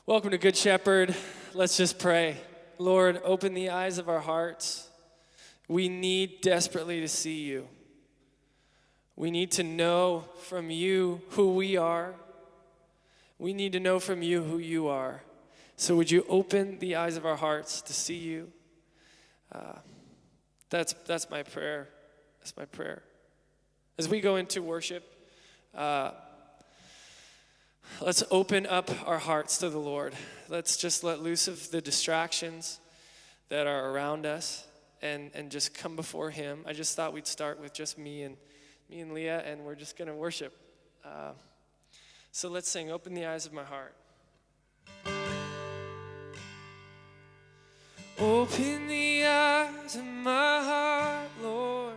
Welcome to Good Shepherd. Let's just pray. Lord, open the eyes of our hearts. We need desperately to see you. We need to know from you who we are. We need to know from you who you are. So would you open the eyes of our hearts to see you? That's my prayer. That's my prayer. As we go into worship, let's open up our hearts to the Lord. Let's just let loose of the distractions that are around us and just come before him. I just thought we'd start with just me and Leah, and we're just going to worship. So let's sing, Open the Eyes of My Heart. Open the eyes of my heart, Lord.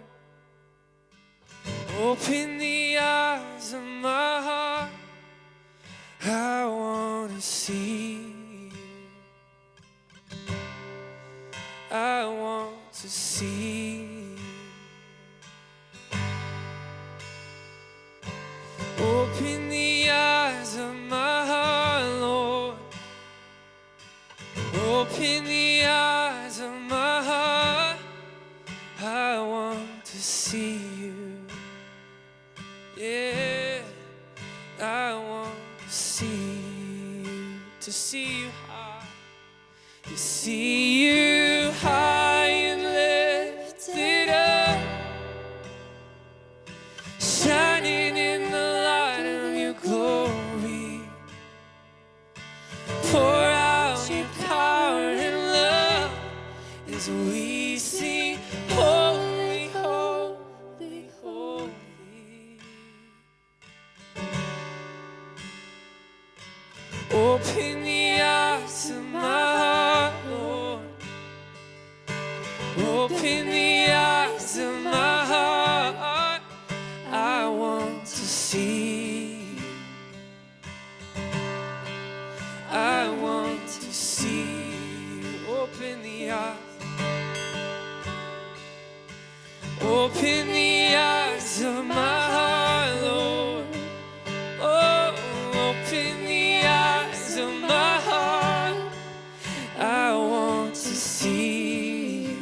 Open the eyes of my heart. I want to see you. I want to see you. Open the eyes of my heart, Lord. Open the eyes of my heart. I want to see you. Yeah, I want to see you high, to see you high and lifted up, shining in the light of your glory. Pour out your power and love as we sing, holy, holy, holy. Open the eyes of my heart, Lord. Open the eyes of my heart. I want to see you. I want to see you. Open the eyes. Open the eyes of my heart, Lord. Oh, open the eyes of my heart. I want to see you.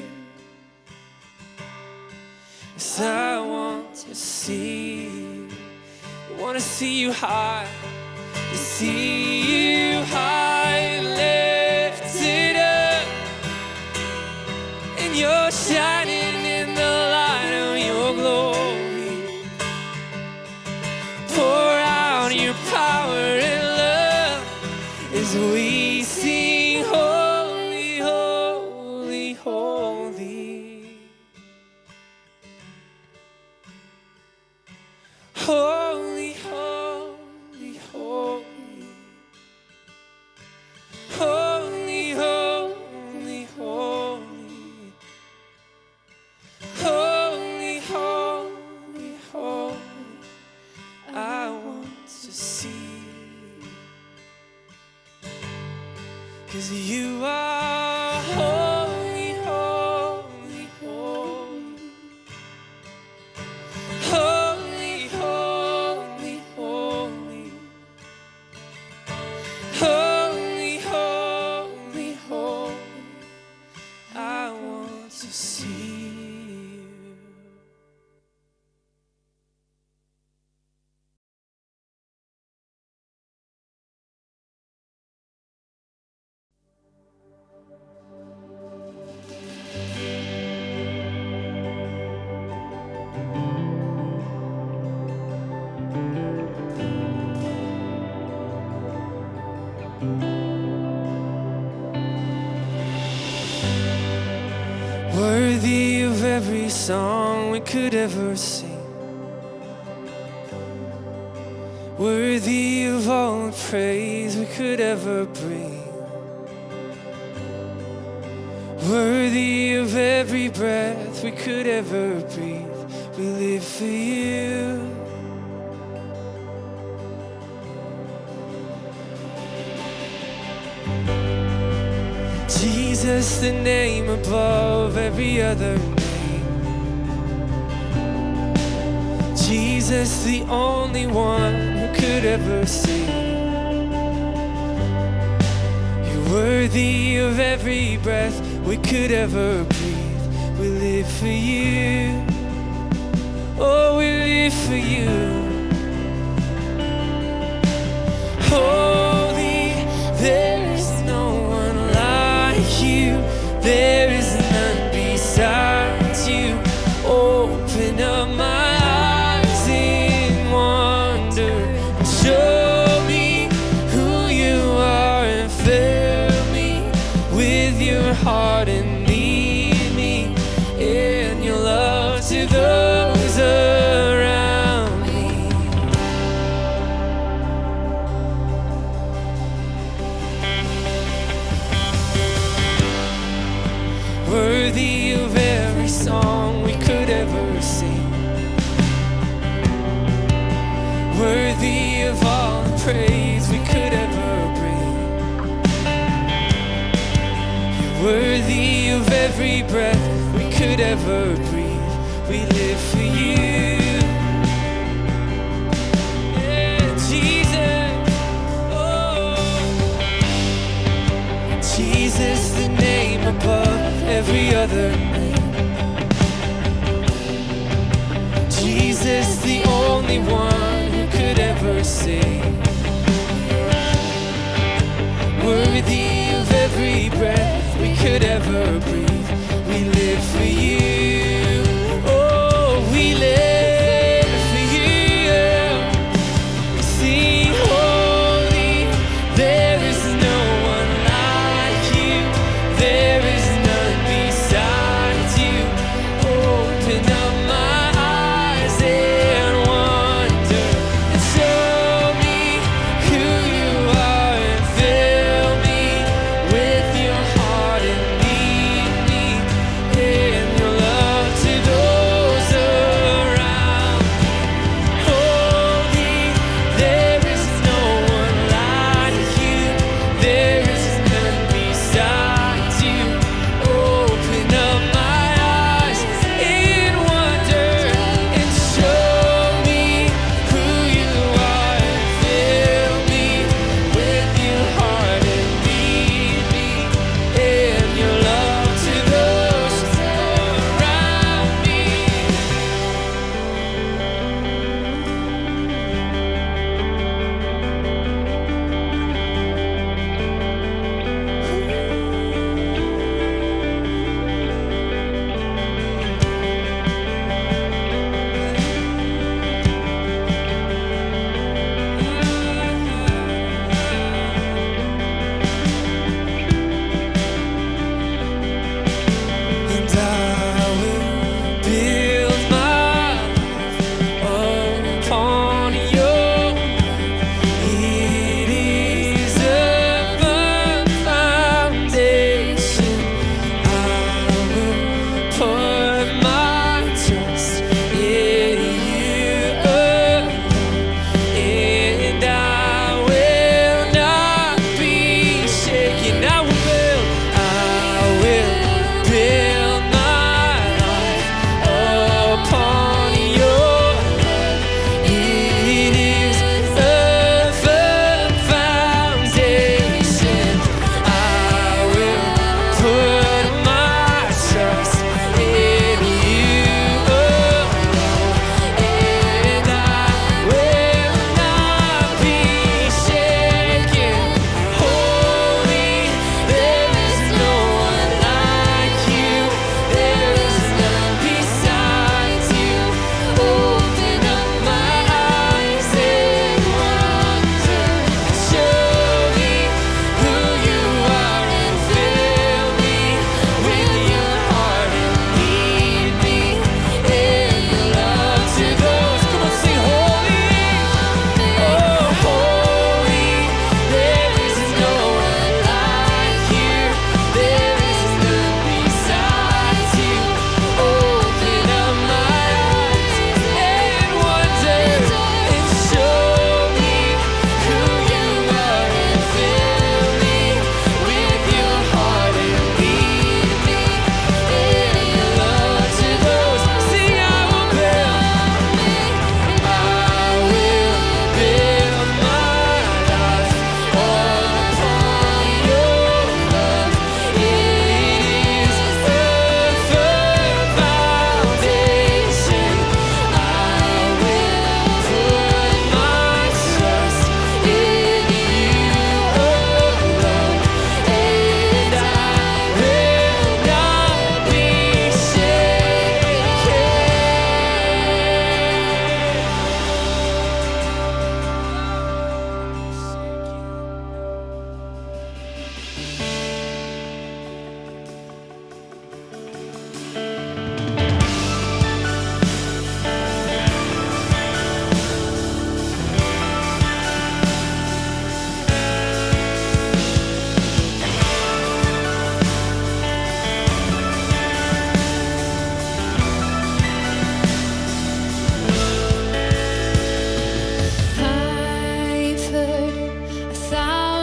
Yes, I want to see you. I want to see you high. To see you high and lifted up, and you're shining in the light of your glory. Pour out your power and love as we sing, holy, holy, holy. Holy, holy, holy. Holy, holy, holy. Holy, holy, holy. I want to see you. 'Cause you are holy, holy, holy. Holy, holy, holy. Holy, holy, holy. I want to see you. Worthy of every song we could ever sing, worthy of all the praise we could ever bring, worthy of every breath we could ever breathe. We live for you. Jesus, the name above every other name. Jesus, the only one who could ever save. Worthy of every breath we could ever breathe. We live for you. Oh, we live for you. Holy, there is no one like you. There is none besides you. Open up my eyes in wonder and show me who you are, and fill me with your heart and lead me in your love to those around me. Worthy of every song we could ever sing. Worthy of all the praise we could ever bring. You're worthy of every breath we could ever breathe. We live for you. Yeah, Jesus. Oh, Jesus, the name above every other name. Jesus, the only one who could ever save. Worthy of every breath we could ever breathe. We live for you. Oh, we live for you. We sing holy. There is no one like you. There is none besides you. Open up my eyes and wonder, and show me who you are, and fill me with your heart and lead me in your love.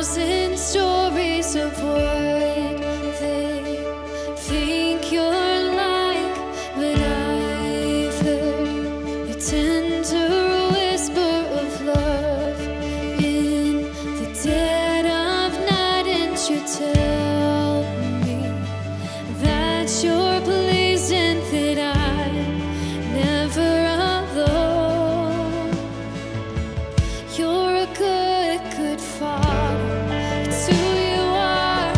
thousand stories of what they think you're like, but I've heard a tender whisper of love in the dead of night, and you tell me that you're pleased and that I'm never alone. You're a good, good father. It's who you are.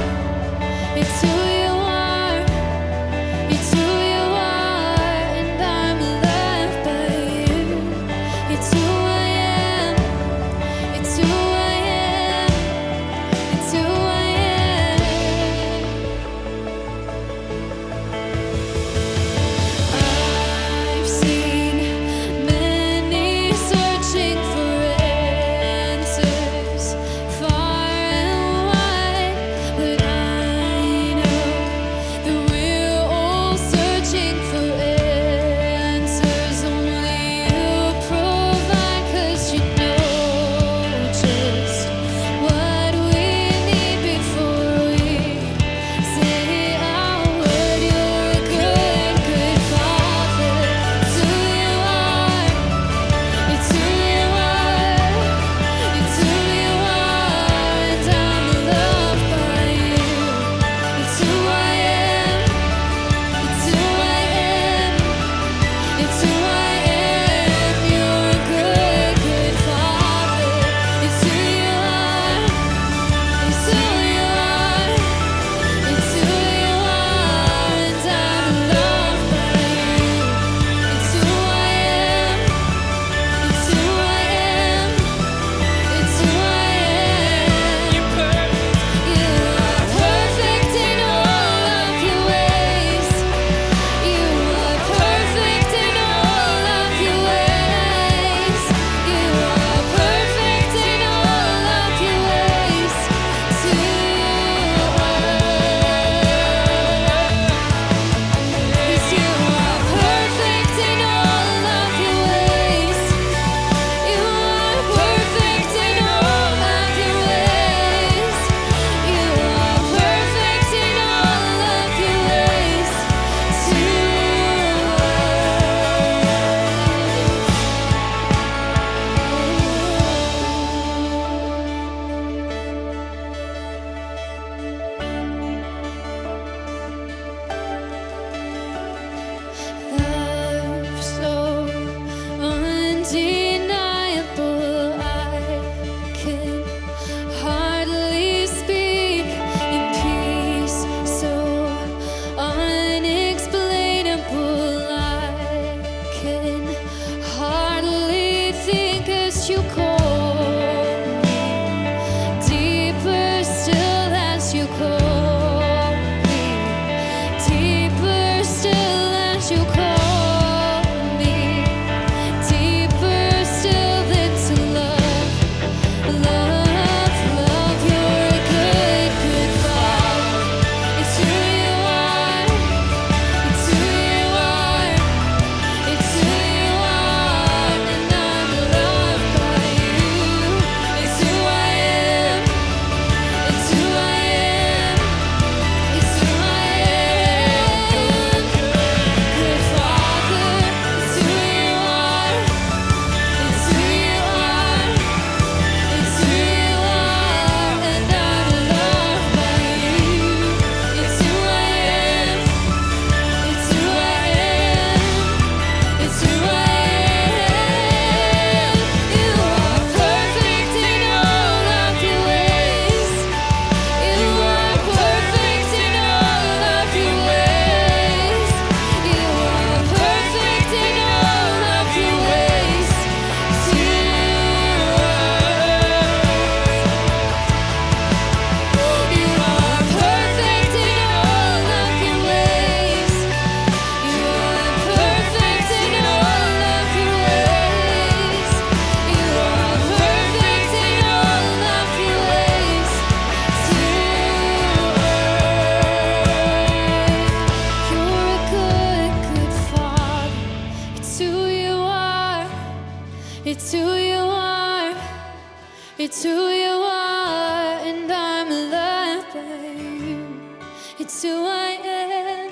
It's who I am.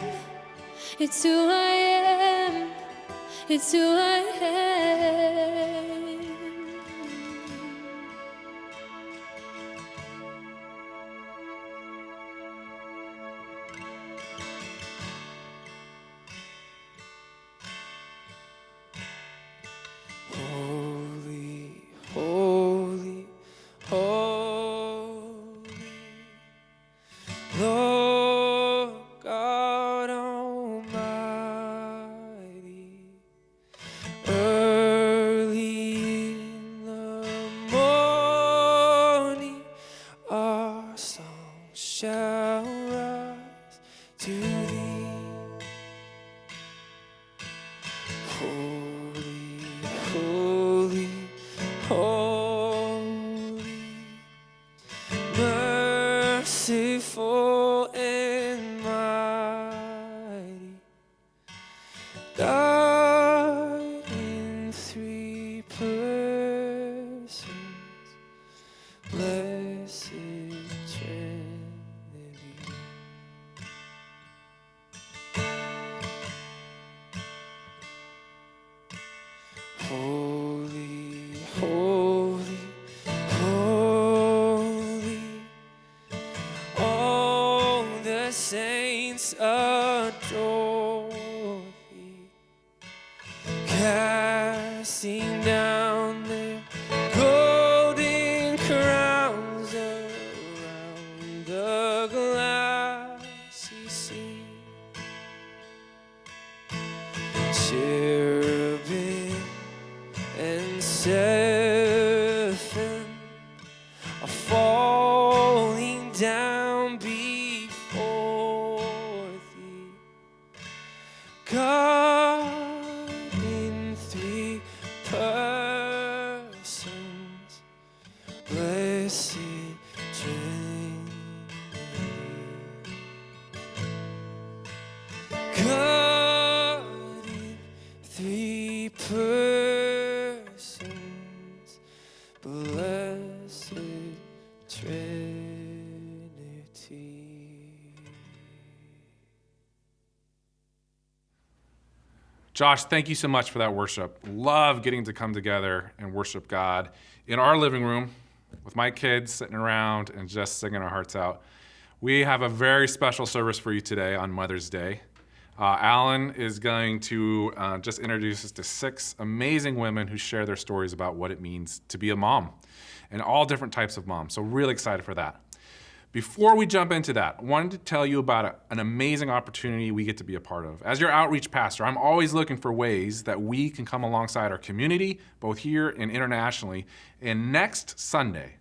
It's who I am. It's who I am. Holy, holy, holy, Lord God Almighty. Early in the morning, our song shall rise to thee. Holy, holy, holy, merciful and mighty, God in three persons, blessed Trinity. Holy, holy, holy, all the saints adore thee, casting down their golden crowns around the glassy sea. Cherubim and seraphim are falling down before thee, God in three persons, blessed Trinity. God in three persons, blessed Trinity. Josh, thank you so much for that worship. Love getting to come together and worship God in our living room with my kids sitting around and just singing our hearts out. We have a very special service for you today on Mother's Day. Alan is going to just introduce us to 6 amazing women who share their stories about what it means to be a mom and all different types of moms. So really excited for that. Before we jump into that, I wanted to tell you about an amazing opportunity we get to be a part of. As your outreach pastor, I'm always looking for ways that we can come alongside our community, both here and internationally. And next Sunday,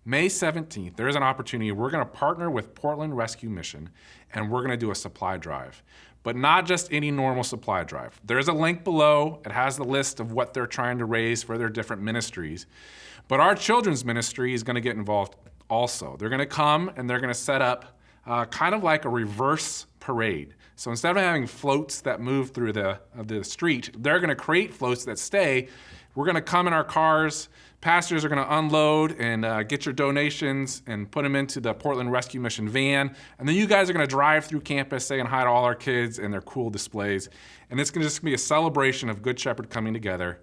May 17th, there is an opportunity. We're going to partner with Portland Rescue Mission, and we're going to do a supply drive. But not just any normal supply drive. There's a link below. It has the list of what they're trying to raise for their different ministries. But our children's ministry is going to get involved also. They're going to come and they're going to set up kind of like a reverse parade. So instead of having floats that move through the street, they're going to create floats that stay. We're going to come in our cars. Pastors are going to unload and get your donations and put them into the Portland Rescue Mission van. And then you guys are going to drive through campus saying hi to all our kids and their cool displays. And it's going to just be a celebration of Good Shepherd coming together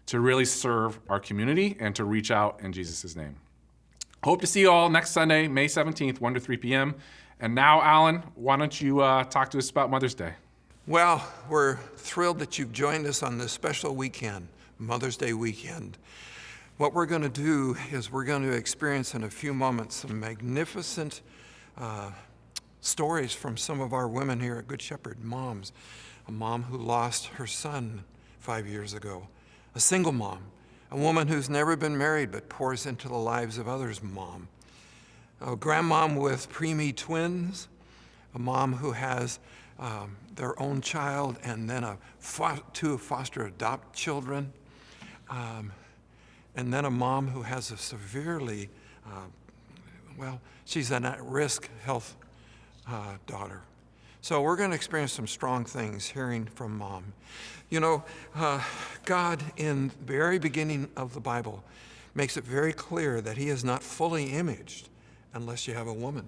to really serve our community and to reach out in Jesus' name. Hope to see you all next Sunday, May 17th, 1 to 3 p.m. And now, Alan, why don't you talk to us about Mother's Day? Well, we're thrilled that you've joined us on this special weekend, Mother's Day weekend. What we're going to do is we're going to experience in a few moments some magnificent stories from some of our women here at Good Shepherd, moms. A mom who lost her son 5 years ago, a single mom, a woman who's never been married but pours into the lives of others' mom, a grandmom with preemie twins, a mom who has their own child and then 2 foster adopt children, and then a mom who has a severely, she's an at-risk health daughter. So we're going to experience some strong things hearing from mom. You know, God in the very beginning of the Bible makes it very clear that he is not fully imaged unless you have a woman.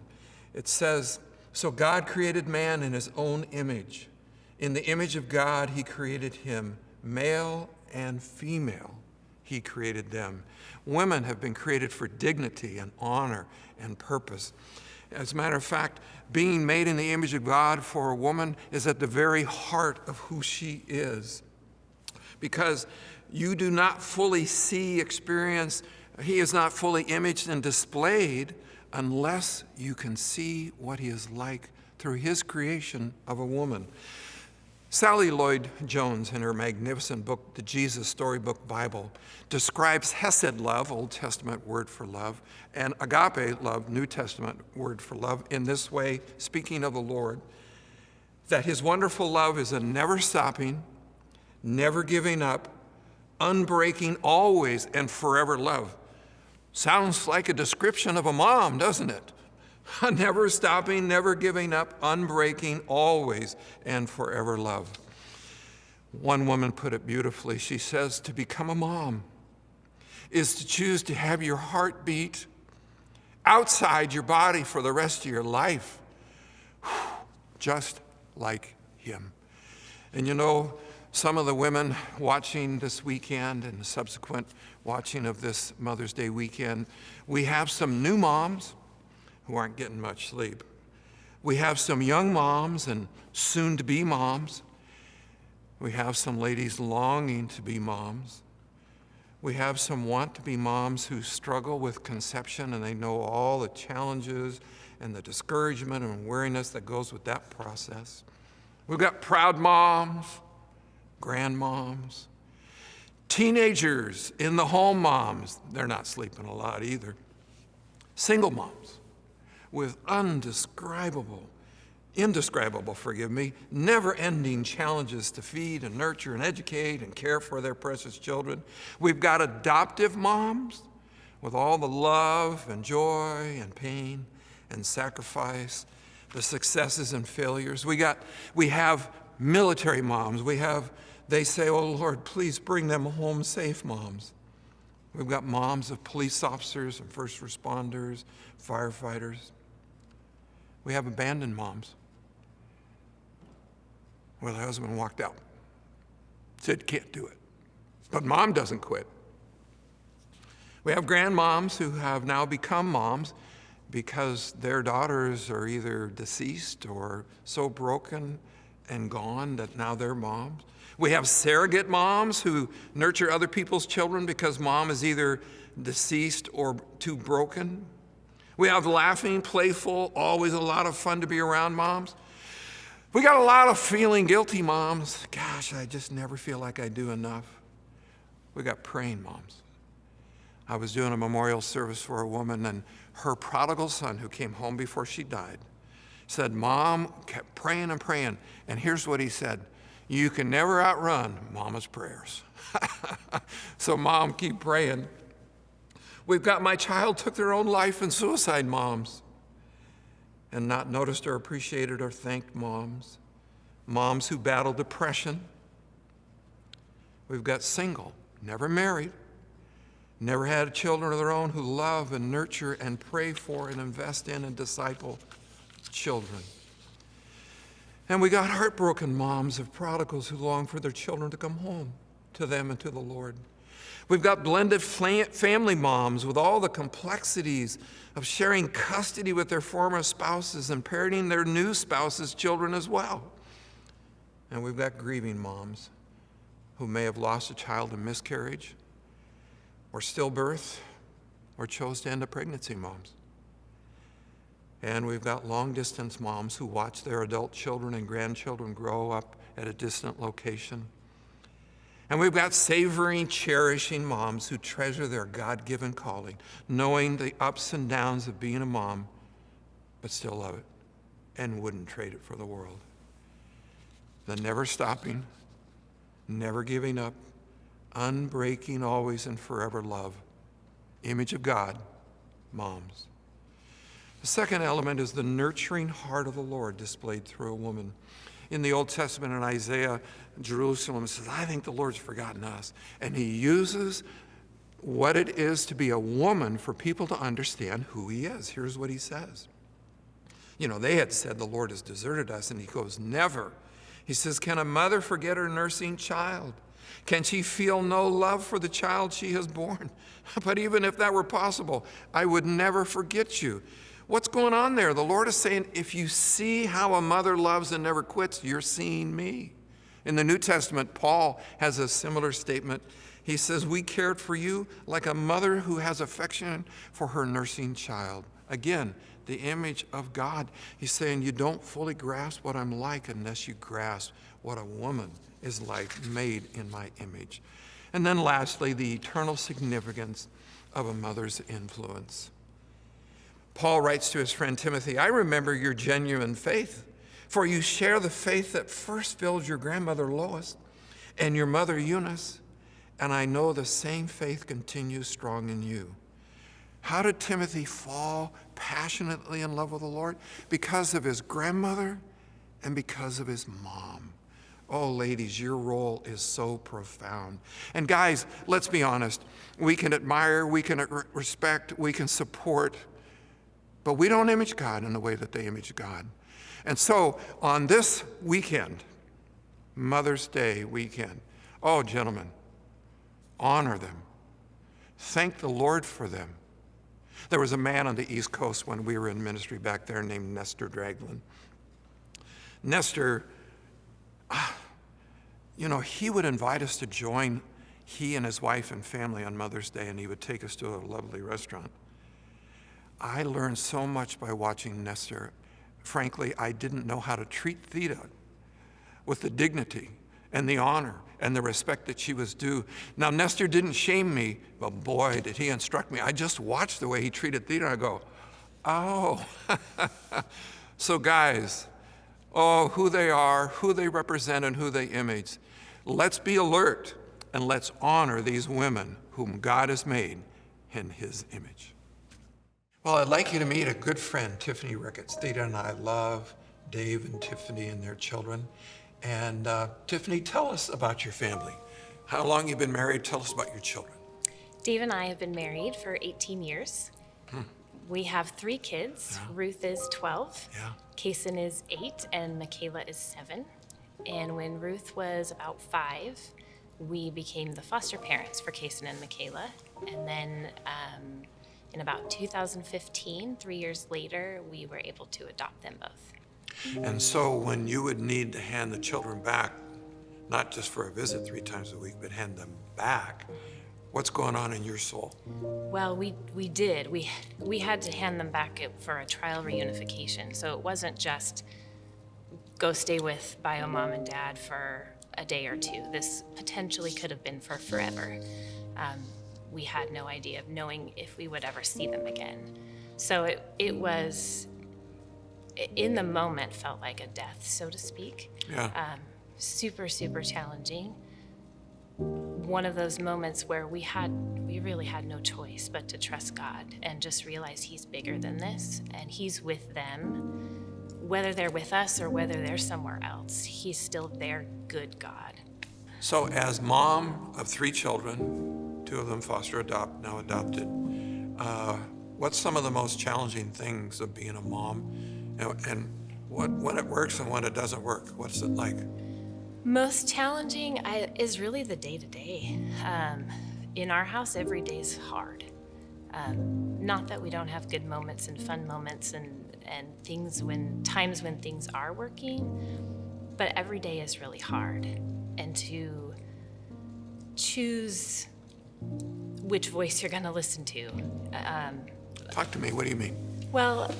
It says So God created man in his own image. In the image of God, he created him. Male and female, he created them. Women have been created for dignity and honor and purpose. As a matter of fact, being made in the image of God for a woman is at the very heart of who she is. Because you do not fully see, experience, he is not fully imaged and displayed unless you can see what he is like through his creation of a woman. Sally Lloyd-Jones, in her magnificent book, The Jesus Storybook Bible, describes Hesed love, Old Testament word for love, and agape love, New Testament word for love, in this way, speaking of the Lord, that his wonderful love is a never stopping, never giving up, unbreaking, always and forever love. Sounds like a description of a mom, doesn't it? Never stopping, never giving up, unbreaking, always and forever love. One woman put it beautifully. She says, to become a mom is to choose to have your heart beat outside your body for the rest of your life, just like him. And you know, some of the women watching this weekend and the subsequent watching of this Mother's Day weekend, we have some new moms who aren't getting much sleep. We have some young moms and soon-to-be moms. We have some ladies longing to be moms. We have some want-to-be moms who struggle with conception, and they know all the challenges and the discouragement and weariness that goes with that process. We've got proud moms, grandmoms, teenagers in the home moms. They're not sleeping a lot either. Single moms with indescribable, never-ending challenges to feed and nurture and educate and care for their precious children. We've got adoptive moms with all the love and joy and pain and sacrifice, the successes and failures. We have military moms. They say, oh Lord, please bring them home safe moms. We've got moms of police officers and first responders, firefighters. We have abandoned moms where the husband walked out, said, can't do it. But mom doesn't quit. We have grandmoms who have now become moms because their daughters are either deceased or so broken and gone that now they're moms. We have surrogate moms who nurture other people's children because mom is either deceased or too broken. We have laughing, playful, always a lot of fun to be around moms. We got a lot of feeling guilty moms. Gosh, I just never feel like I do enough. We got praying moms. I was doing a memorial service for a woman, and her prodigal son, who came home before she died, said, Mom kept praying and praying, and here's what he said: you can never outrun Mama's prayers. So Mom, keep praying. We've got my child took their own life and suicide moms, and not noticed or appreciated or thanked moms. Moms who battle depression. We've got single, never married, never had children of their own, who love and nurture and pray for and invest in and disciple children. And we got heartbroken moms of prodigals who long for their children to come home to them and to the Lord. We've got blended family moms with all the complexities of sharing custody with their former spouses and parenting their new spouses' children as well. And we've got grieving moms who may have lost a child in miscarriage or stillbirth or chose to end a pregnancy moms. And we've got long-distance moms who watch their adult children and grandchildren grow up at a distant location. And we've got savoring, cherishing moms who treasure their God-given calling, knowing the ups and downs of being a mom, but still love it and wouldn't trade it for the world. The never stopping, never giving up, unbreaking, always and forever love, image of God, moms. The second element is the nurturing heart of the Lord displayed through a woman. In the Old Testament, in Isaiah, Jerusalem says, I think the Lord's forgotten us. And he uses what it is to be a woman for people to understand who he is. Here's what he says. They had said the Lord has deserted us, and he goes, never. He says, can a mother forget her nursing child? Can she feel no love for the child she has borne? But even if that were possible, I would never forget you. What's going on there? The Lord is saying, if you see how a mother loves and never quits, you're seeing me. In the New Testament, Paul has a similar statement. He says, we cared for you like a mother who has affection for her nursing child. Again, the image of God. He's saying, you don't fully grasp what I'm like unless you grasp what a woman is like, made in my image. And then lastly, the eternal significance of a mother's influence. Paul writes to his friend Timothy, I remember your genuine faith, for you share the faith that first filled your grandmother Lois and your mother Eunice, and I know the same faith continues strong in you. How did Timothy fall passionately in love with the Lord? Because of his grandmother and because of his mom. Oh, ladies, your role is so profound. And guys, let's be honest. We can admire, we can respect, we can support, but we don't image God in the way that they image God. And so on this weekend, Mother's Day weekend, oh, gentlemen, honor them. Thank the Lord for them. There was a man on the East Coast when we were in ministry back there named Nestor Draglin. Nestor, he would invite us to join he and his wife and family on Mother's Day, and he would take us to a lovely restaurant. I learned so much by watching Nestor. Frankly, I didn't know how to treat Theta with the dignity and the honor and the respect that she was due. Now, Nestor didn't shame me, but boy, did he instruct me. I just watched the way he treated Theta, and I go, oh. So guys, who they are, who they represent, and who they image. Let's be alert, and let's honor these women whom God has made in his image. Well, I'd like you to meet a good friend, Tiffany Ricketts. Theta and I love Dave and Tiffany and their children. And Tiffany, tell us about your family. How long you've been married? Tell us about your children. Dave and I have been married for 18 years. We have 3 kids. Yeah. Ruth is 12. Yeah. Kason is 8, and Michaela is 7. And when Ruth was about 5, we became the foster parents for Kason and Michaela. And then in about 2015, 3 years later, we were able to adopt them both. And so when you would need to hand the children back, not just for a visit 3 times a week, but hand them back, what's going on in your soul? Well, we did. We had to hand them back for a trial reunification. So it wasn't just go stay with bio mom and dad for a day or 2. This potentially could have been for forever. We had no idea of knowing if we would ever see them again. So it was, in the moment, felt like a death, so to speak. Yeah. Super, super challenging. One of those moments where we really had no choice but to trust God and just realize he's bigger than this, and he's with them, whether they're with us or whether they're somewhere else. He's still their good God. So as mom of 3 children, 2 of them foster adopt, now adopted, what's some of the most challenging things of being a mom, and when it works and when it doesn't work? What's it like? Most challenging is really the day-to-day. In our house, every day is hard. Not that we don't have good moments and fun moments and times when things are working, but every day is really hard. And to choose which voice you're gonna listen to. Talk to me, what do you mean? Well,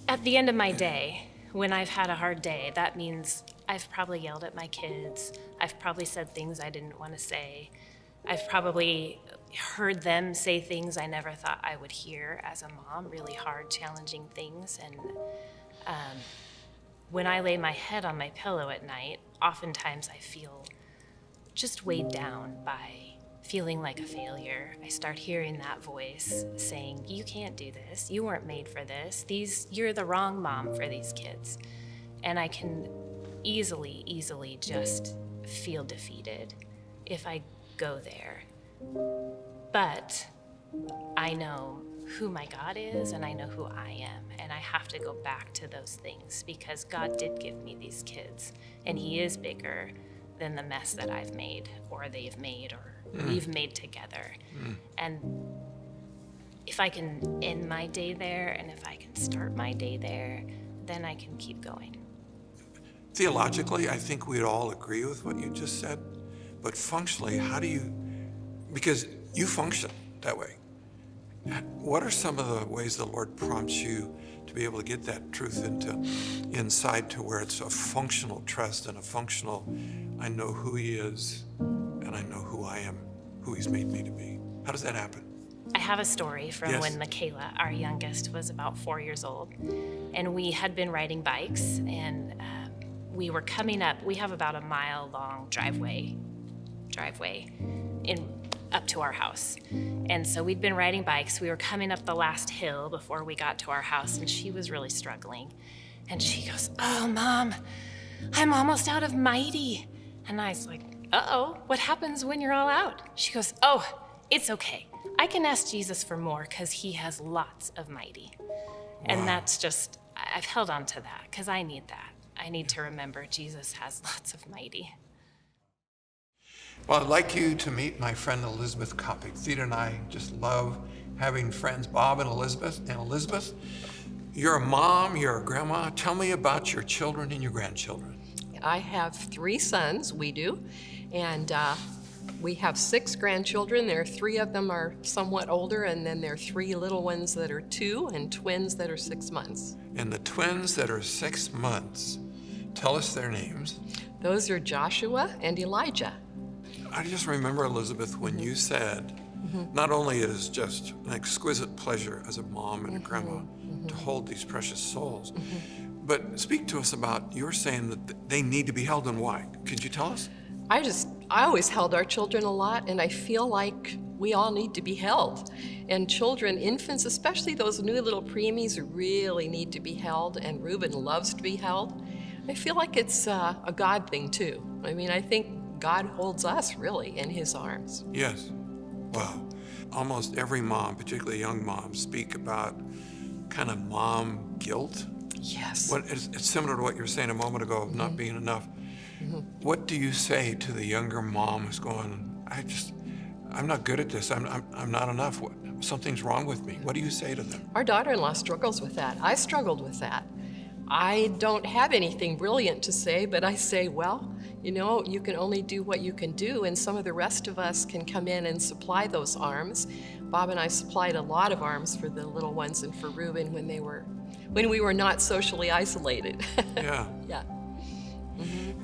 at the end of my day, when I've had a hard day, that means I've probably yelled at my kids. I've probably said things I didn't want to say. I've probably heard them say things I never thought I would hear as a mom, really hard, challenging things. And when I lay my head on my pillow at night, oftentimes I feel just weighed down by feeling like a failure. I start hearing that voice saying, you can't do this. You weren't made for this. You're the wrong mom for these kids. And I can easily just feel defeated if I go there. But I know who my God is and I know who I am. And I have to go back to those things because God did give me these kids, and He is bigger than the mess that I've made or they've made or we've made together. And if I can end my day there and if I can start my day there, then I can keep going. Theologically, I think we'd all agree with what you just said, but functionally, how do you, because you function that way. What are some of the ways the Lord prompts you to be able to get that truth inside to where it's a functional trust and a functional, I know who He is and I know who I am, who He's made me to be? How does that happen? I have a story from Yes. when Michaela, our youngest, was about 4 years old, and we had been riding bikes, and we were coming up. We have about a mile-long driveway up to our house, and so we'd been riding bikes. We were coming up the last hill before we got to our house, and she was really struggling, and she goes, "Oh, Mom, I'm almost out of mighty," and I was like, "Uh-oh, what happens when you're all out?" She goes, "Oh, it's okay. I can ask Jesus for more because He has lots of mighty." And that's just, I've held on to that because I need that. I need to remember Jesus has lots of mighty. Well, I'd like you to meet my friend Elizabeth Kopic. Theda and I just love having friends, Bob and Elizabeth. And Elizabeth, you're a mom, you're a grandma. Tell me about your children and your grandchildren. I have 3 sons, we do, and we have 6 grandchildren. There are 3 of them are somewhat older, and then there are 3 little ones that are 2 and twins that are 6 months. And the twins that are 6 months, tell us their names. Those are Joshua and Elijah. I just remember, Elizabeth, when you said, not only is just an exquisite pleasure as a mom and a grandma to hold these precious souls, but speak to us about, you're saying that they need to be held, and why? Could you tell us? I always held our children a lot, and I feel like we all need to be held. And children, infants, especially those new little preemies, really need to be held, and Reuben loves to be held. I feel like it's a God thing too. I mean, I think God holds us really in His arms. Yes. Wow. Almost every mom, particularly young moms, speak about kind of mom guilt. Yes. It's similar to what you were saying a moment ago of not being enough. What do you say to the younger mom who's going, I'm not good at this. I'm not enough. Something's wrong with me. What do you say to them? Our daughter-in-law struggles with that. I struggled with that. I don't have anything brilliant to say, but I say, well, you know, you can only do what you can do, and some of the rest of us can come in and supply those arms. Bob and I supplied a lot of arms for the little ones and for Reuben when we were not socially isolated. Yeah. Yeah.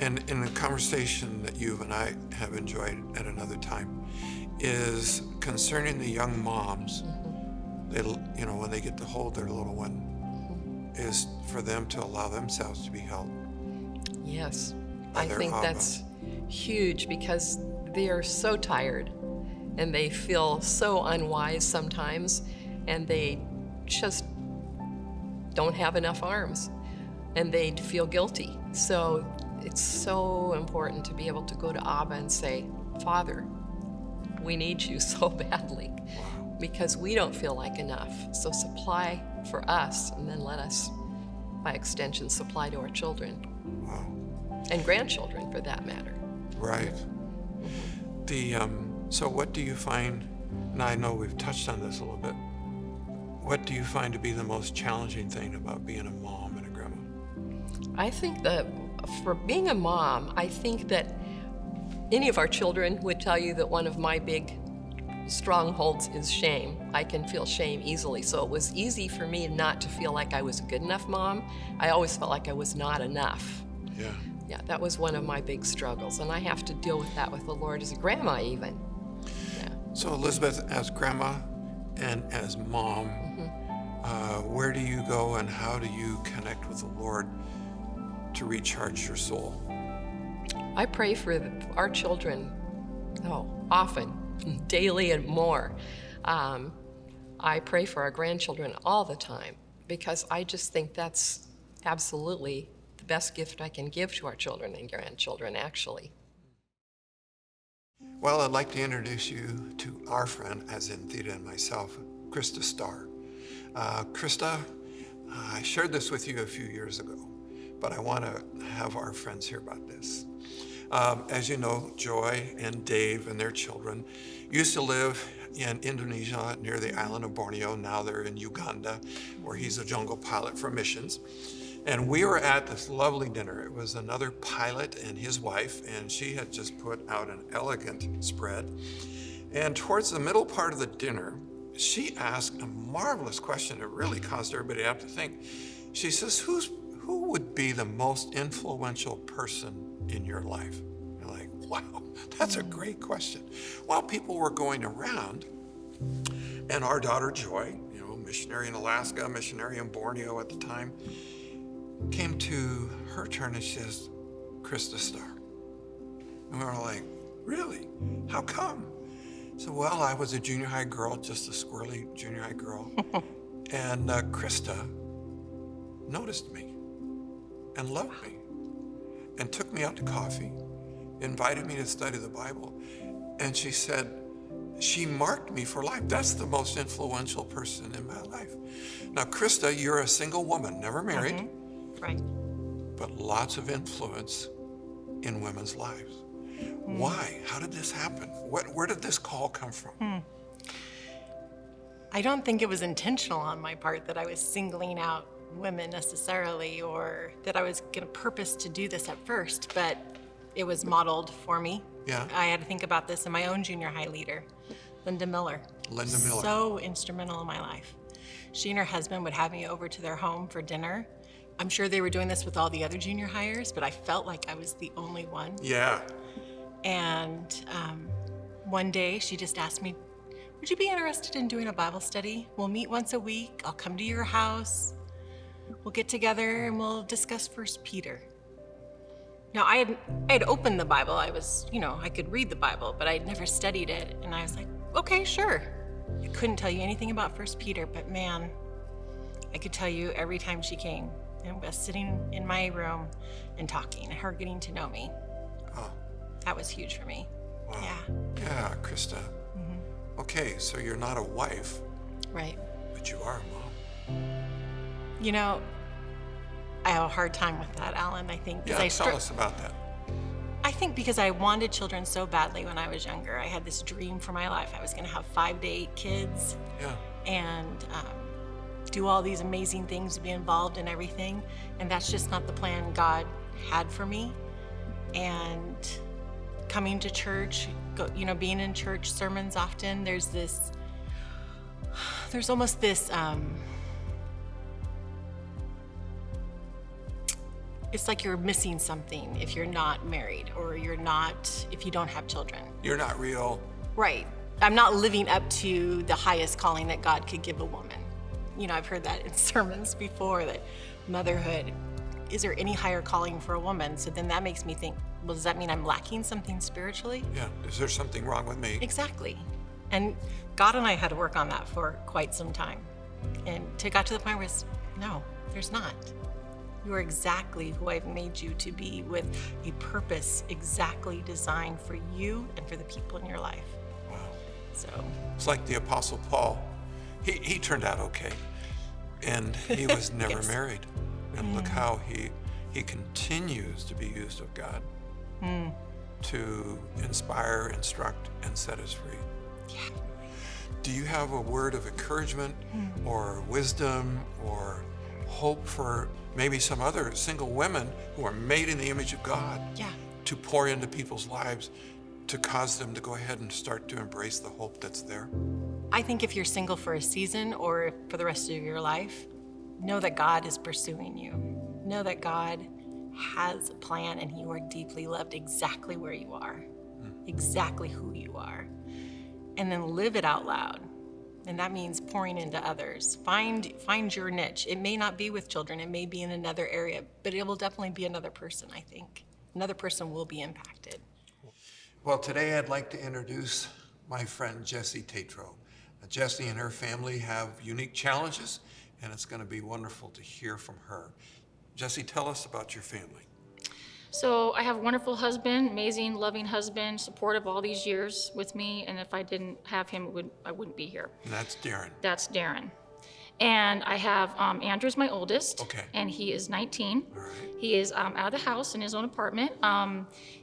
And in the conversation that you and I have enjoyed at another time is concerning the young moms. They, when they get to hold their little one, is for them to allow themselves to be held. Yes. by I their think Abba. that's huge because they are so tired and they feel so unwise sometimes, and they just don't have enough arms and they feel guilty. So it's so important to be able to go to Abba and say, Father, we need you so badly because we don't feel like enough. So supply for us, and then let us, by extension, supply to our children. Wow. And grandchildren, for that matter. Right. So what do you find, and I know we've touched on this a little bit, what do you find to be the most challenging thing about being a mom and a grandma? I think that for being a mom, I think that any of our children would tell you that one of my big strongholds is shame. I can feel shame easily. So it was easy for me not to feel like I was a good enough mom. I always felt like I was not enough. Yeah. Yeah, that was one of my big struggles. And I have to deal with that with the Lord as a grandma even. Yeah. So Elizabeth, as grandma and as mom, where do you go and how do you connect with the Lord to recharge your soul? I pray for our children, often, daily and more. I pray for our grandchildren all the time because I just think that's absolutely the best gift I can give to our children and grandchildren, actually. Well, I'd like to introduce you to our friend, as in Theda and myself, Krista Starr. Krista, I shared this with you a few years ago, but I want to have our friends hear about this. As you know, Joy and Dave and their children used to live in Indonesia near the island of Borneo. Now they're in Uganda, where he's a jungle pilot for missions. And we were at this lovely dinner. It was another pilot and his wife, and she had just put out an elegant spread. And towards the middle part of the dinner, she asked a marvelous question that really caused everybody to have to think. She says, who would be the most influential person in your life? You're like, wow, that's a great question. While people were going around, and our daughter Joy, missionary in Alaska, missionary in Borneo at the time, came to her turn and she says, Krista Starr. And we were like, really? How come? So, well, I was a junior high girl, just a squirrely junior high girl. And Krista noticed me and loved me and took me out to coffee, invited me to study the Bible. And she said, she marked me for life. That's the most influential person in my life. Now, Krista, you're a single woman, never married. Mm-hmm. Right. But lots of influence in women's lives. Why? How did this happen? Where did this call come from? I don't think it was intentional on my part that I was singling out women necessarily, or that I was going to purpose to do this at first, but it was modeled for me. Yeah. I had to think about this in my own junior high leader, Linda Miller. Linda Miller. So instrumental in my life. She and her husband would have me over to their home for dinner. I'm sure they were doing this with all the other junior hires, but I felt like I was the only one. Yeah. And one day she just asked me, would you be interested in doing a Bible study? We'll meet once a week. I'll come to your house. We'll get together and we'll discuss 1 Peter. Now, I had opened the Bible. I was, I could read the Bible, but I'd never studied it. And I was like, okay, sure. I couldn't tell you anything about 1 Peter, but man, I could tell you every time she came and was sitting in my room and talking and her getting to know me. Oh. That was huge for me. Wow. Yeah. Yeah, Krista. Mm-hmm. Okay, so you're not a wife. Right. But you are a mom. I have a hard time with that, Alan, I think. Yeah, tell us about that. I think because I wanted children so badly when I was younger. I had this dream for my life. I was going to have 5 to 8 kids. Yeah. And do all these amazing things, be involved in everything. And that's just not the plan God had for me. And coming to church, being in church sermons often, there's almost this, it's like you're missing something if you're not married, or if you don't have children. You're not real. Right. I'm not living up to the highest calling that God could give a woman. I've heard that in sermons before, that motherhood, is there any higher calling for a woman? So then that makes me think, well, does that mean I'm lacking something spiritually? Yeah, is there something wrong with me? Exactly. And God and I had to work on that for quite some time. And got to the point where no, there's not. You are exactly who I've made you to be, with a purpose exactly designed for you and for the people in your life. Wow. So it's like the Apostle Paul. He turned out okay, and he was never Yes. married. And look how he continues to be used of God to inspire, instruct, and set us free. Yeah. Do you have a word of encouragement or wisdom or hope for maybe some other single women who are made in the image of God to pour into people's lives, to cause them to go ahead and start to embrace the hope that's there? I think if you're single for a season or for the rest of your life, know that God is pursuing you. Know that God has a plan and you are deeply loved exactly where you are, exactly who you are. And then live it out loud. And that means pouring into others. Find your niche. It may not be with children, it may be in another area, but it will definitely be another person, I think. Another person will be impacted. Well, today I'd like to introduce my friend Jessie Tatro. Jessie and her family have unique challenges, and it's going to be wonderful to hear from her. Jessie, tell us about your family. So I have a wonderful husband, amazing, loving husband, supportive all these years with me, and if I didn't have him, I wouldn't be here. And that's Darren. That's Darren. And I have Andrew's my oldest, Okay. and he is 19. All right. He is out of the house in his own apartment.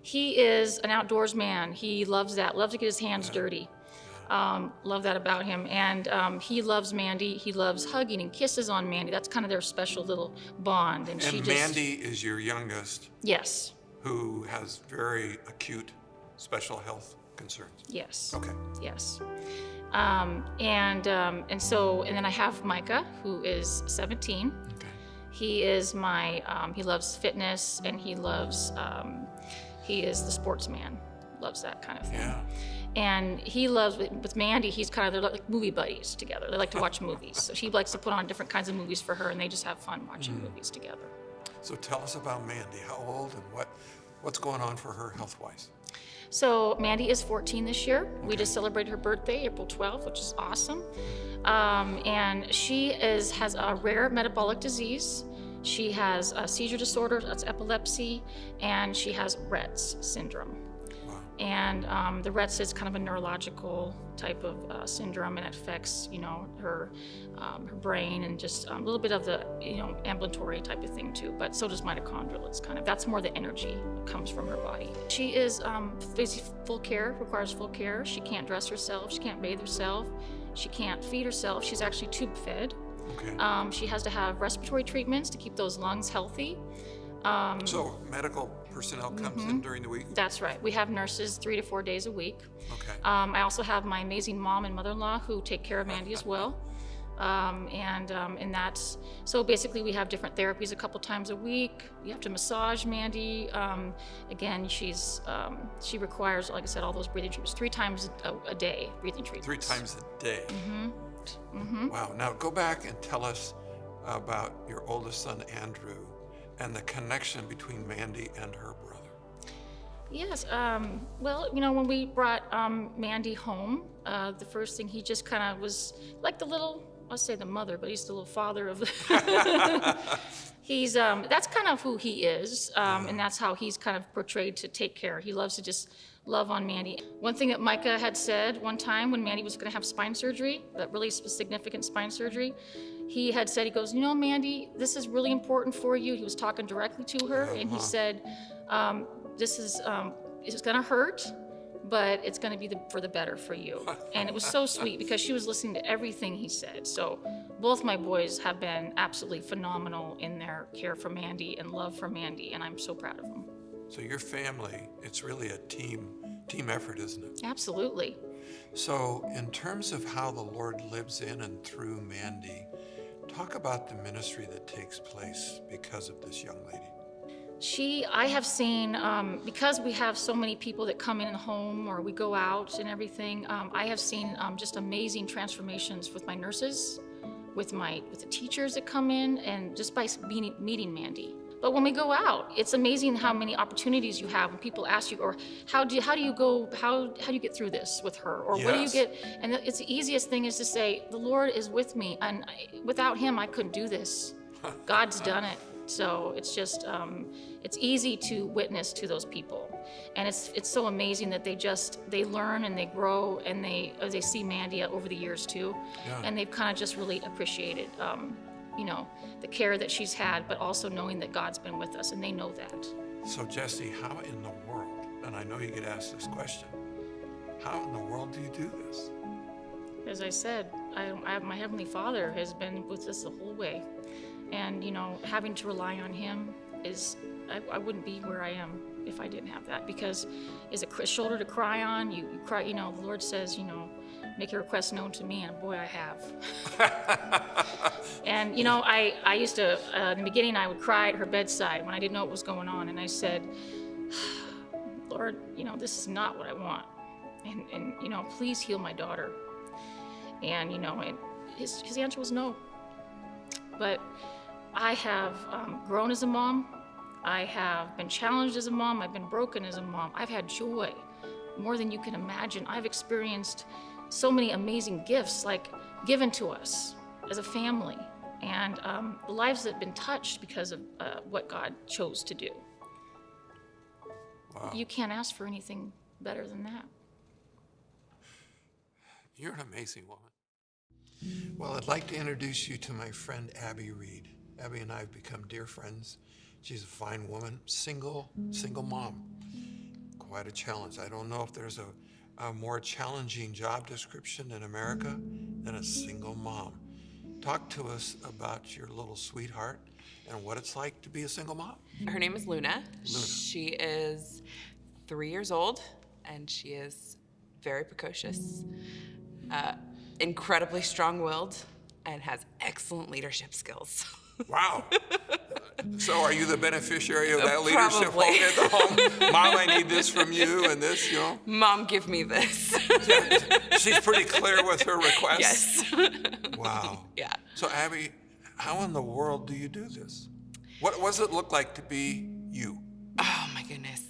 He is an outdoors man. He loves that, loves to get his hands dirty. Love that about him. And he loves Mandy. He loves hugging and kisses on Mandy. That's kind of their special little bond. And she And just, Mandy is your youngest, yes, who has very acute special health concerns. yes. Okay. Yes. And then I have Micah, who is 17. Okay. He is he loves fitness, and he is the sportsman, loves that kind of thing. Yeah. And he loves, with Mandy, they're like movie buddies together. They like to watch movies. So he likes to put on different kinds of movies for her, and they just have fun watching movies together. So tell us about Mandy. How old and what's going on for her health-wise? So Mandy is 14 this year. We just celebrated her birthday, April 12th, which is awesome. And she has a rare metabolic disease. She has a seizure disorder, that's epilepsy, and she has Rett's syndrome. Wow. And the Rett's is kind of a neurological type of syndrome, and it affects, her brain and just a little bit of the, ambulatory type of thing too. But so does mitochondrial. That's more the energy that comes from her body. She is basically requires full care. She can't dress herself. She can't bathe herself. She can't feed herself. She's actually tube fed. Okay. She has to have respiratory treatments to keep those lungs healthy. So medical personnel comes in during the week? That's right. We have nurses 3 to 4 days a week. Okay. I also have my amazing mom and mother-in-law who take care of Mandy as well. And that's, so basically we have different therapies a couple times a week. You have to massage Mandy. Again, she requires, like I said, all those breathing treatments 3 times a day, breathing treatments. 3 times a day? Wow. Now go back and tell us about your oldest son, Andrew, and the connection between Mandy and her brother. Yes. Well, when we brought Mandy home, the first thing, he just kind of was like the little, I'll say the mother, but he's the little father of the. That's kind of who he is, and that's how he's kind of portrayed to take care. He loves to just love on Mandy. One thing that Micah had said one time when Mandy was going to have spine surgery, that really significant spine surgery, he had said, he goes, Mandy, this is really important for you. He was talking directly to her, and he said, it's going to hurt, but it's going to be for the better for you. And it was so sweet because she was listening to everything he said. So both my boys have been absolutely phenomenal in their care for Mandy and love for Mandy, and I'm so proud of them. So your family, it's really a team effort, isn't it? Absolutely. So in terms of how the Lord lives in and through Mandy, talk about the ministry that takes place because of this young lady. I have seen, because we have so many people that come in the home or we go out and everything, I have seen just amazing transformations with my nurses, with the teachers that come in, and just by meeting Mandy. But when we go out, it's amazing how many opportunities you have when people ask you, or how do you get through this with her, or what do you Yes. get? And it's the easiest thing is to say, the Lord is with me, and without Him, I couldn't do this. God's done it. So it's just, it's easy to witness to those people. And it's so amazing that they learn and they grow, and they see Mandy over the years too. Yeah. And they've kind of just really appreciated, the care that she's had, but also knowing that God's been with us, and they know that. So Jesse, how in the world, and I know you get asked this question, how in the world do you do this? As I said, my Heavenly Father has been with us the whole way. And, having to rely on Him I wouldn't be where I am if I didn't have that, because it's a shoulder to cry on. You cry, the Lord says, make your requests known to me, and boy, I have. And, I used to, in the beginning, I would cry at her bedside when I didn't know what was going on. And I said, Lord, this is not what I want. And please heal my daughter. And, and his answer was no. But I have grown as a mom. I have been challenged as a mom. I've been broken as a mom. I've had joy more than you can imagine. I've experienced so many amazing gifts, given to us as a family, and the lives that have been touched because of what God chose to do. Wow. You can't ask for anything better than that. You're an amazing woman. Well, I'd like to introduce you to my friend Abby Reed. Abby and I have become dear friends. She's a fine woman, single mom. Quite a challenge. I don't know if there's a more challenging job description in America than a single mom. Talk to us about your little sweetheart and what it's like to be a single mom. Her name is Luna. She is 3 years old, and she is very precocious, incredibly strong-willed, and has excellent leadership skills. Wow. So are you the beneficiary of that leadership Probably. home at the home? Mom, I need this from you and this, you know? Mom, give me this. She's pretty clear with her requests. Yes. Wow. Yeah. So Abby, how in the world do you do this? What does it look like to be you? Oh my goodness.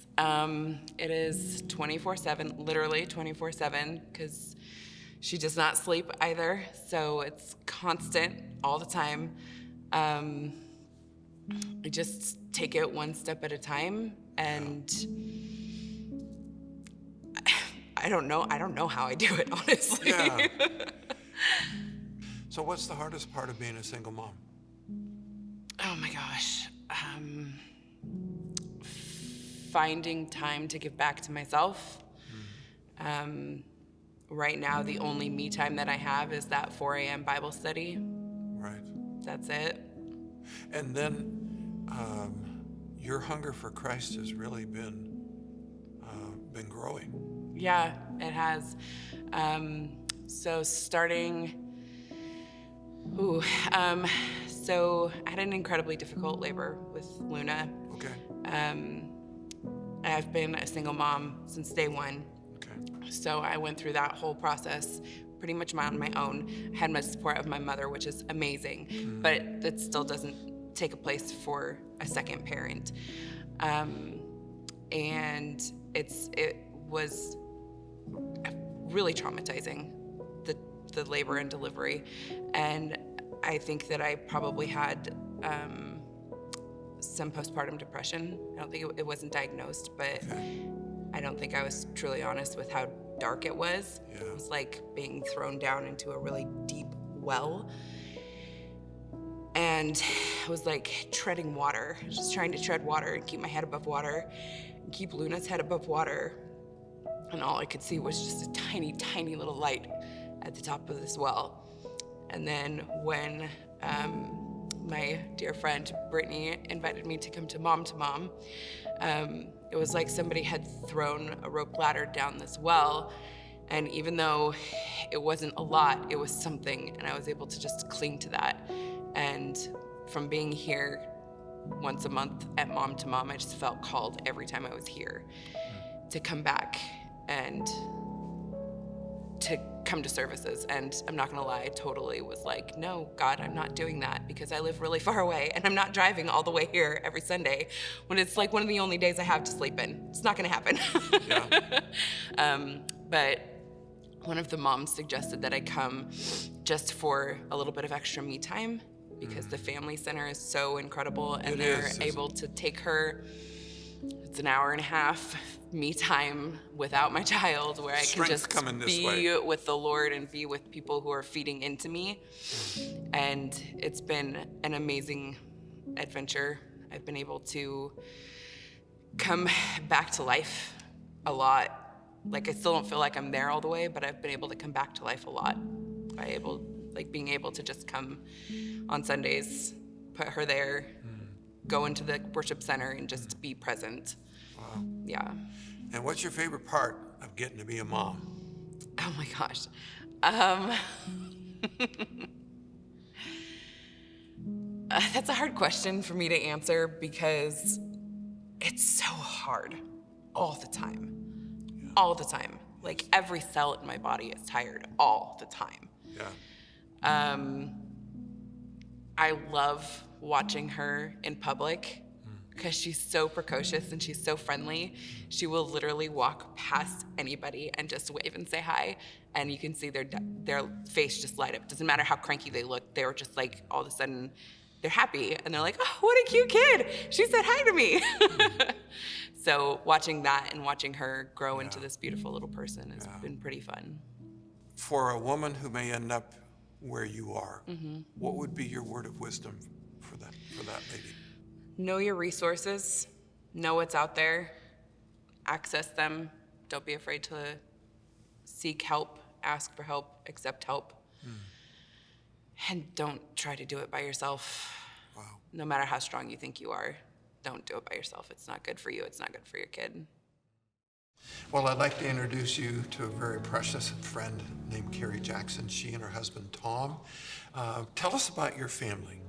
It is 24/7, literally 24/7, because she does not sleep either. So it's constant all the time. I just take it one step at a time, and I don't know how I do it, honestly. Yeah. So what's the hardest part of being a single mom? Oh my gosh. Finding time to give back to myself. Right now, the only me time that I have is that 4 a.m. Bible study. Right. That's it. And then your hunger for Christ has really been growing. Yeah, it has. So starting, so I had an incredibly difficult labor with Luna. Okay. I've been a single mom since day one. Okay. So I went through that whole process pretty much on my own. I had my support of my mother, which is amazing, but it still doesn't take a place for a second parent. And it was really traumatizing, the labor and delivery. And I think that I probably had some postpartum depression. I don't think it wasn't diagnosed, but I don't think I was truly honest with how dark it was. Yeah. It was like being thrown down into a really deep well. And it was like treading water, just trying to tread water and keep my head above water and keep Luna's head above water. And all I could see was just a tiny, tiny little light at the top of this well. And then when my dear friend Brittany invited me to come to Mom, it was like somebody had thrown a rope ladder down this well. And even though it wasn't a lot, it was something, and I was able to just cling to that. And from being here once a month at Mom, I just felt called every time I was here to come back and to come to services. And I'm not gonna lie, I totally was like, no, God, I'm not doing that, because I live really far away and I'm not driving all the way here every Sunday when it's like one of the only days I have to sleep in. It's not gonna happen. Yeah. But one of the moms suggested that I come just for a little bit of extra me time, because the family center is so incredible, and they're able to take her. It's an hour and a half me time without my child, where I can just be with the Lord and be with people who are feeding into me. And it's been an amazing adventure. I've been able to come back to life a lot. Like, I still don't feel like I'm there all the way, but I've been able to come back to life a lot by being able to just come on Sundays, put her there, go into the worship center, and just be present. Wow. Yeah. And what's your favorite part of getting to be a mom? Oh my gosh. That's a hard question for me to answer, because it's so hard all the time. Yeah. All the time. Like, every cell in my body is tired all the time. Yeah. I love watching her in public, because she's so precocious and she's so friendly. She will literally walk past anybody and just wave and say hi, and you can see their face just light up. Doesn't matter how cranky they look, they're just like, all of a sudden, they're happy, and they're like, oh, what a cute kid. She said hi to me. So watching that and watching her grow into this beautiful little person has been pretty fun. For a woman who may end up where you are, what would be your word of wisdom for that lady? Know your resources, know what's out there, access them. Don't be afraid to seek help, ask for help, accept help. And don't try to do it by yourself. Wow. No matter how strong you think you are, don't do it by yourself. It's not good for you. It's not good for your kid. Well, I'd like to introduce you to a very precious friend named Carrie Jackson. She and her husband, Tom. Tell us about your family.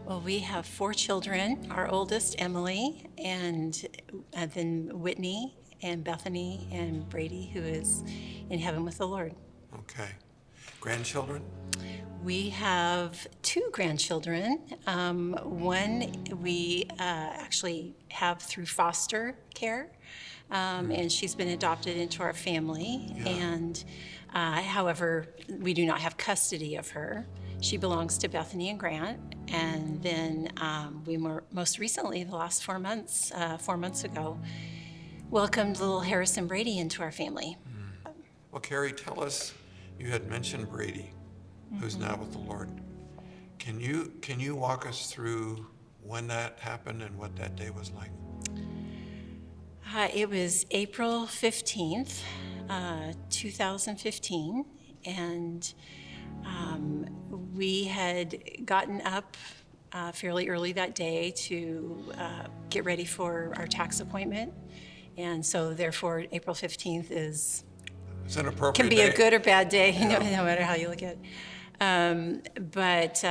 Well, we have 4 children. Our oldest, Emily, and then Whitney and Bethany and Brady, who is in heaven with the Lord. Okay. Grandchildren? We have 2 grandchildren. One we actually have through foster care, and she's been adopted into our family. Yeah. And however, we do not have custody of her. She belongs to Bethany and Grant. And then we most recently, the last 4 months ago, welcomed little Harrison Brady into our family. Well, Carrie, tell us, you had mentioned Brady, who's now with the Lord. Can you walk us through when that happened and what that day was like? It was April 15th, 2015, and we had gotten up fairly early that day to get ready for our tax appointment. And so therefore, April 15th It's an appropriate can be day. a good or bad day, no matter how you look at it. But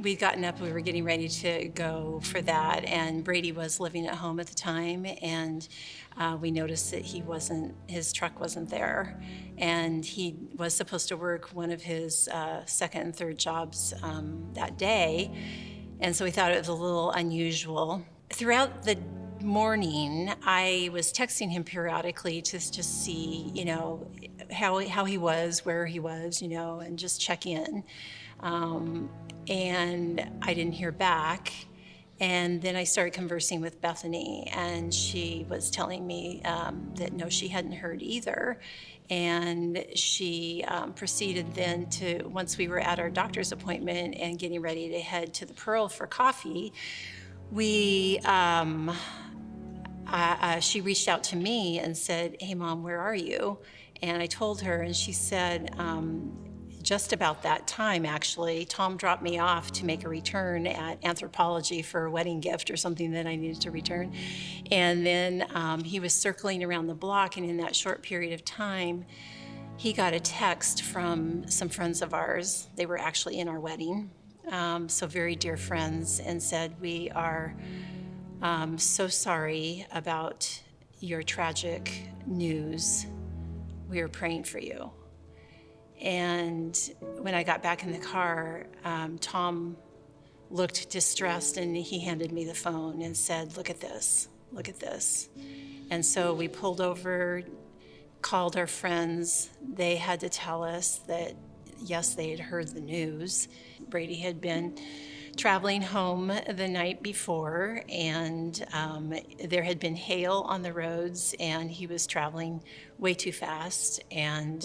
we'd gotten up, we were getting ready to go for that, and Brady was living at home at the time, and we noticed that his truck wasn't there, and he was supposed to work one of his second and third jobs that day, and so we thought it was a little unusual. Throughout the morning, I was texting him periodically to just see, how he was, where he was, and just check in. And I didn't hear back. And then I started conversing with Bethany, and she was telling me that no, she hadn't heard either. And she proceeded then to, once we were at our doctor's appointment and getting ready to head to the Pearl for coffee, she reached out to me and said, "Hey, Mom, where are you?" And I told her, and she said, just about that time, actually, Tom dropped me off to make a return at Anthropology for a wedding gift or something that I needed to return. And then he was circling around the block, and in that short period of time, he got a text from some friends of ours. They were actually in our wedding, so very dear friends, and said, "We are so sorry about your tragic news. We are praying for you." And when I got back in the car, Tom looked distressed, and he handed me the phone and said, look at this. And so we pulled over, called our friends. They had to tell us that, yes, they had heard the news. Brady had been traveling home the night before, and there had been hail on the roads, and he was traveling way too fast, and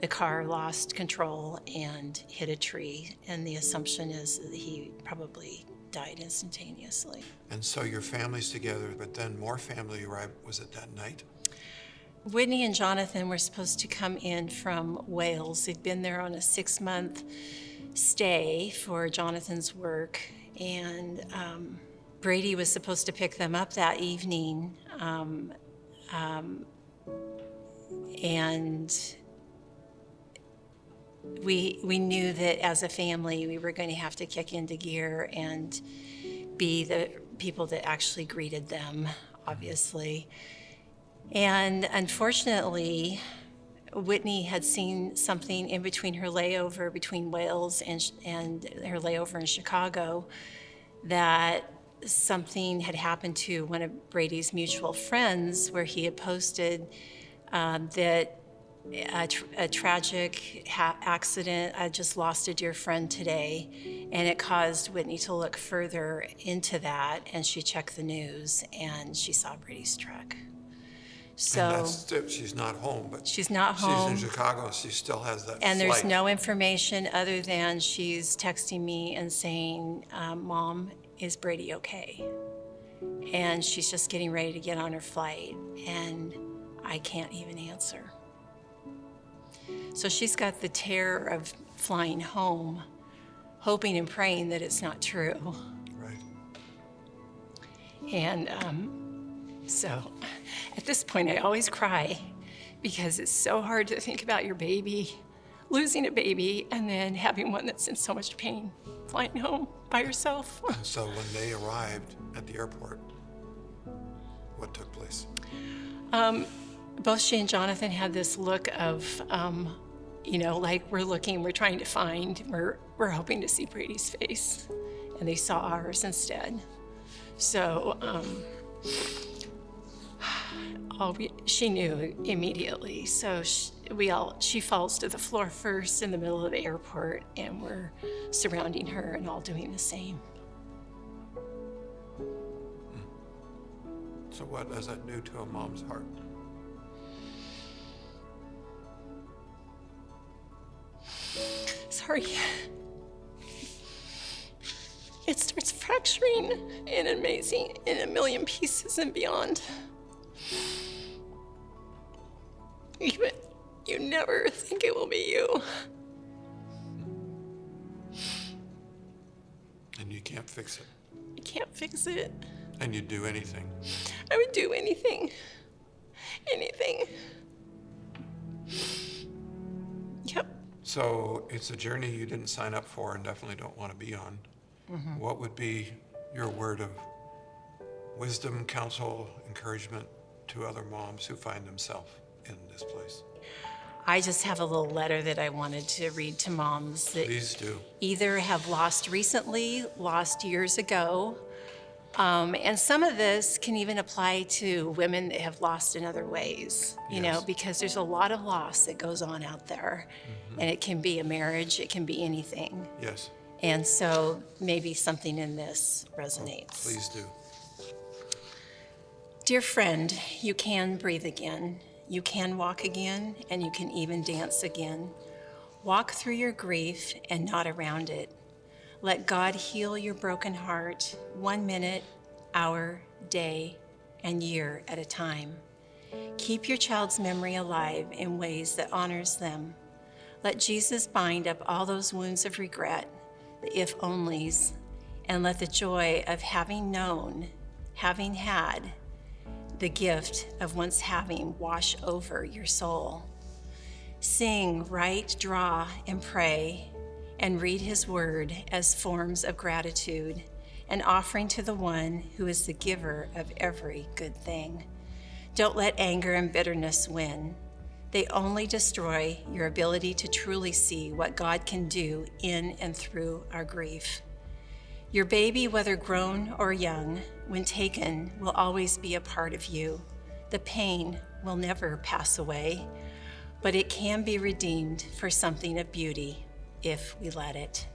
the car lost control and hit a tree, and the assumption is that he probably died instantaneously. And so your family's together, but then more family arrived. Was it that night? Whitney and Jonathan were supposed to come in from Wales. They'd been there on a 6-month stay for Jonathan's work, and Brady was supposed to pick them up that evening, and we knew that as a family we were going to have to kick into gear and be the people that actually greeted them, obviously. And unfortunately, Whitney had seen something in between her layover between Wales and her layover in Chicago, that something had happened to one of Brady's mutual friends, where he had posted that a tragic accident. I just lost a dear friend today, and it caused Whitney to look further into that, and she checked the news and she saw Brady's truck. And So she's not home, but she's not home. She's in Chicago, she still has that And there's flight. no information other than she's texting me and saying, Mom, is Brady okay? And she's just getting ready to get on her flight, and I can't even answer. So she's got the terror of flying home, hoping and praying that it's not true. Right. And so at this point, I always cry because it's so hard to think about your baby, losing a baby, and then having one that's in so much pain, flying home by herself. And so when they arrived at the airport, what took place? Both she and Jonathan had this look of, like we're trying to find, we're hoping to see Brady's face, and they saw ours instead. So she knew immediately. So she falls to the floor first in the middle of the airport, and we're surrounding her and all doing the same. So what does that do to a mom's heart? Sorry. It starts fracturing in a million pieces and beyond. You never think it will be you. And you can't fix it. You can't fix it. And you'd do anything. I would do anything. Anything. Yep. So it's a journey you didn't sign up for and definitely don't want to be on. Mm-hmm. What would be your word of wisdom, counsel, encouragement to other moms who find themselves in this place? I just have a little letter that I wanted to read to moms that Please do. either have lost recently, lost years ago, and some of this can even apply to women that have lost in other ways, because there's a lot of loss that goes on out there. Mm-hmm. And it can be a marriage, it can be anything. Yes. And so maybe something in this resonates. Please do. Dear friend, you can breathe again. You can walk again, and you can even dance again. Walk through your grief and not around it. Let God heal your broken heart 1 minute, hour, day, and year at a time. Keep your child's memory alive in ways that honors them. Let Jesus bind up all those wounds of regret, the if-onlys, and let the joy of having known, having had, the gift of once having wash over your soul. Sing, write, draw, and pray, and read his word as forms of gratitude, an offering to the one who is the giver of every good thing. Don't let anger and bitterness win. They only destroy your ability to truly see what God can do in and through our grief. Your baby, whether grown or young, when taken, will always be a part of you. The pain will never pass away, but it can be redeemed for something of beauty if we let it.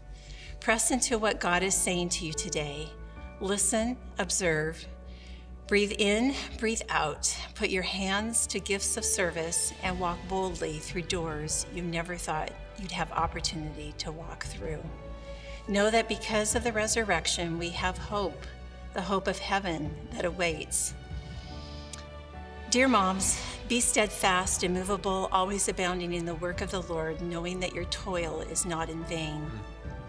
Press into what God is saying to you today. Listen, observe, breathe in, breathe out. Put your hands to gifts of service and walk boldly through doors you never thought you'd have opportunity to walk through. Know that because of the resurrection, we have hope, the hope of heaven that awaits. Dear moms, be steadfast, immovable, always abounding in the work of the Lord, knowing that your toil is not in vain.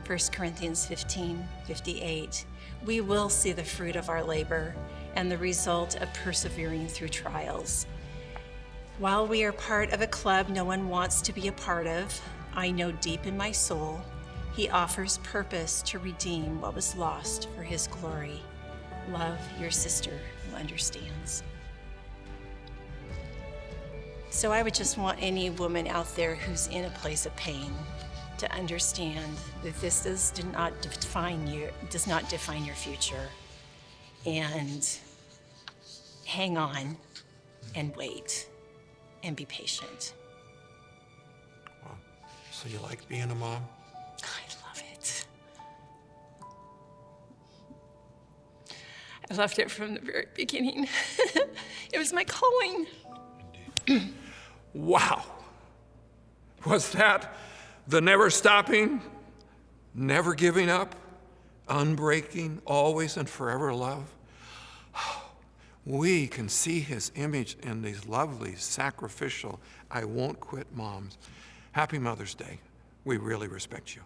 1 Corinthians 15:58. We will see the fruit of our labor and the result of persevering through trials. While we are part of a club no one wants to be a part of, I know deep in my soul, he offers purpose to redeem what was lost for his glory. Love, your sister who understands. So I would just want any woman out there who's in a place of pain to understand that this does not define your future. And hang on and wait and be patient. Wow. So you like being a mom? I love it. I loved it from the very beginning. It was my calling. Wow. Was that the never stopping, never giving up, unbreaking, always and forever love? We can see his image in these lovely, sacrificial, I won't quit moms. Happy Mother's Day. We really respect you.